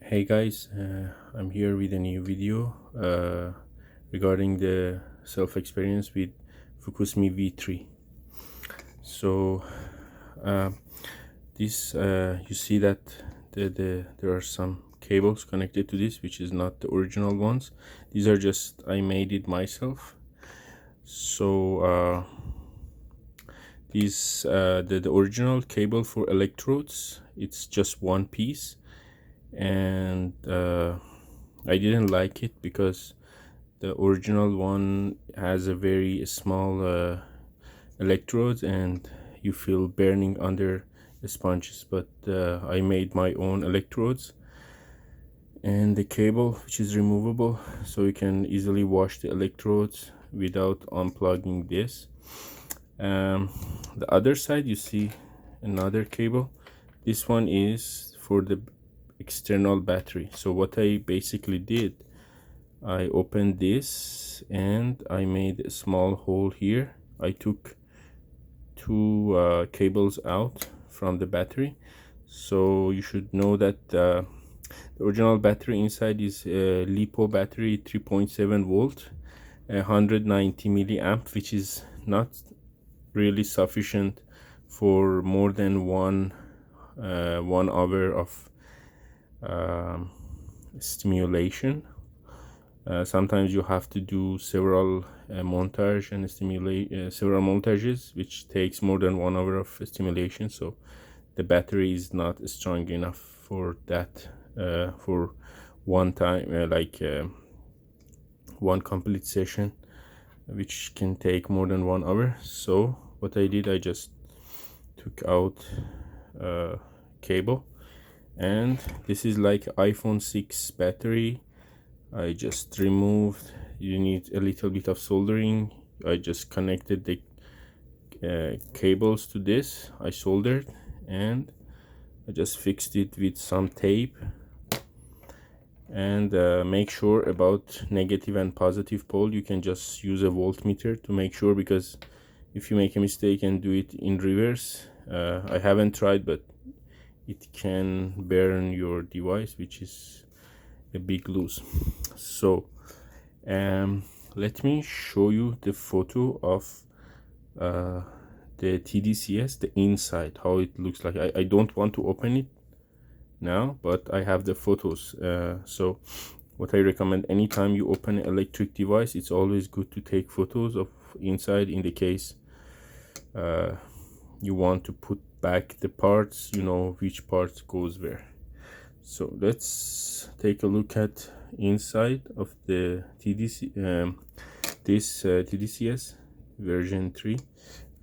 Hey guys, I'm here with a new video regarding the self-experience with Fukusmi V3. So uh, this you see that there are some cables connected to this, which is not the original ones. These are just I made it myself. So the original cable for electrodes, it's just one piece, and I didn't like it because the original one has a very small electrodes and you feel burning under the sponges, but I made my own electrodes and the cable, which is removable, so you can easily wash the electrodes without unplugging this. The other side, you see another cable. This one is for the external battery. So what I basically did, I opened this and I made a small hole here. I took two cables out from the battery. So you should know that the original battery inside is a LiPo battery, 3.7 volt, 190 milliamp, which is not really sufficient for more than 1 hour of stimulation. Sometimes you have to do several montage and stimulate several montages, which takes more than 1 hour of stimulation. So the battery is not strong enough for that, for one time, one complete session, which can take more than 1 hour. So what I did, I just took out cable, and this is like iPhone 6 battery. I just removed, you need a little bit of soldering. I just connected the cables to this, I soldered, and I just fixed it with some tape. And make sure about negative and positive pole. You can just use a voltmeter to make sure, because if you make a mistake and do it in reverse, I haven't tried, but it can burn your device, which is a big lose. So let me show you the photo of the tDCS, the inside, how it looks like. I don't want to open it now, but I have the photos. So what I recommend, anytime you open an electric device, it's always good to take photos of inside, in the case you want to put back the parts, you know which part goes where. So let's take a look at inside of the tDCS version 3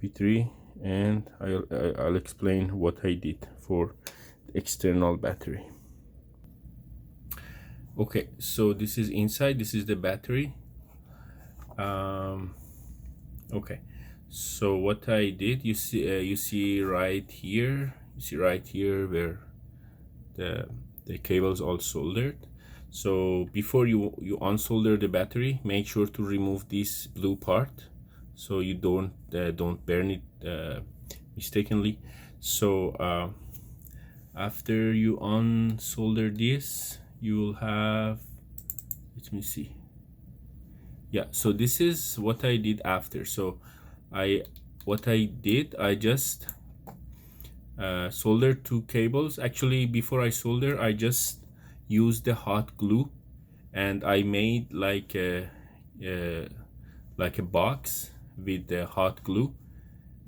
V3, and I'll explain what I did for the external battery. Okay, so this is inside, this is the battery. Okay, so what I did, you see right here, where the cables all soldered. So before you unsolder the battery, make sure to remove this blue part so you don't burn it mistakenly. So after you unsolder this, you will have, let me see, yeah, so this is what I did after. So I just soldered two cables. Actually, before I solder, I just used the hot glue, and I made like a box with the hot glue,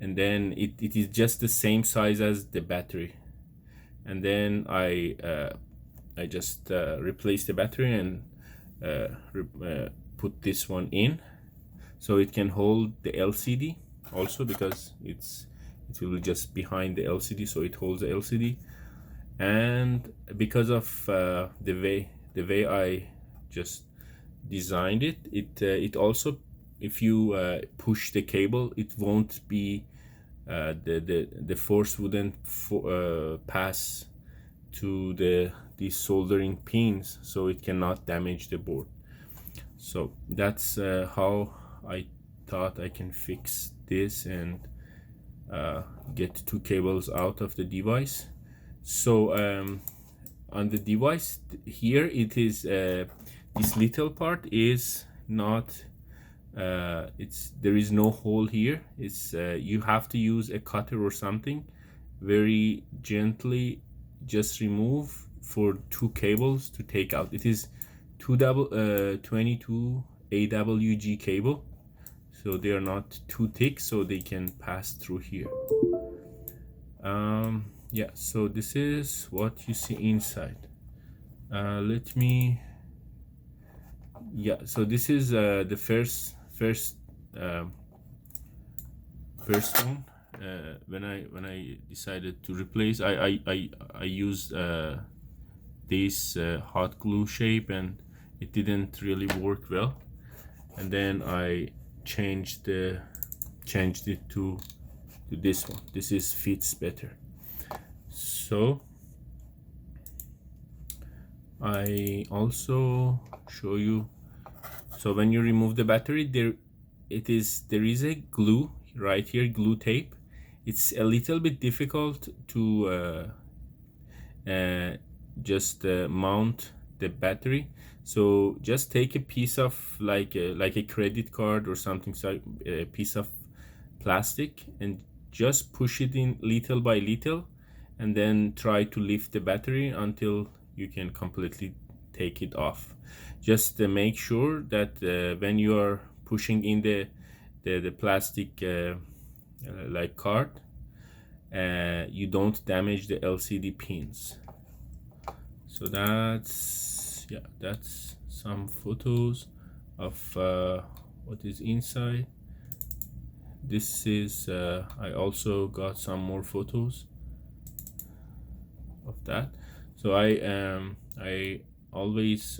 and then it is just the same size as the battery. And then I just replaced the battery and put this one in, so it can hold the LCD also, because it will just behind the LCD, so it holds the LCD. And because of the way I just designed it, it also, if you push the cable, it won't be the force wouldn't pass to these soldering pins, so it cannot damage the board. So that's how I thought I can fix this and get two cables out of the device. So on the device here, it is this little part is not it's there is no hole here. It's you have to use a cutter or something, very gently just remove for two cables to take out. It is 22 AWG cable, so they are not too thick, so they can pass through here. Yeah, so this is what you see inside. Let me, yeah, so this is the first one. When I decided to replace, I used this hot glue shape, and it didn't really work well, and then I changed it to this one. This is fits better. So I also show you, so when you remove the battery, there is a glue right here, glue tape. It's a little bit difficult to just mount the battery, so just take a piece of like a credit card or something, so a piece of plastic, and just push it in little by little, and then try to lift the battery until you can completely take it off. Just make sure that when you are pushing in the plastic like card, you don't damage the LCD pins. So that's some photos of what is inside. This is I also got some more photos of that. So I always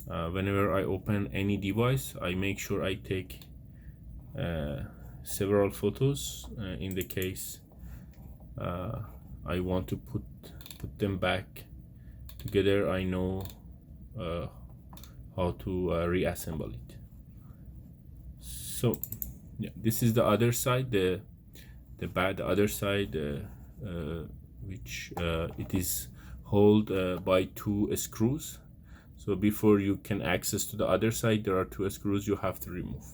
whenever I open any device, I make sure I take several photos in the case I want to put them back together. I know how to reassemble it. So yeah, this is the other side, the other side, which it is held by two screws. So before you can access to the other side, there are two screws you have to remove.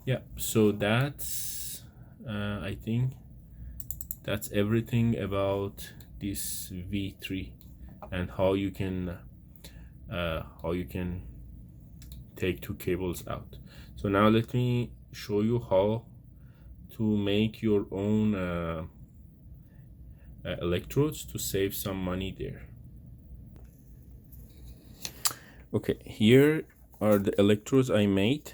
Yeah, so that's I think that's everything about this V3 and how you can take two cables out. So now let me show you how to make your own electrodes to save some money there. Okay, here are the electrodes I made.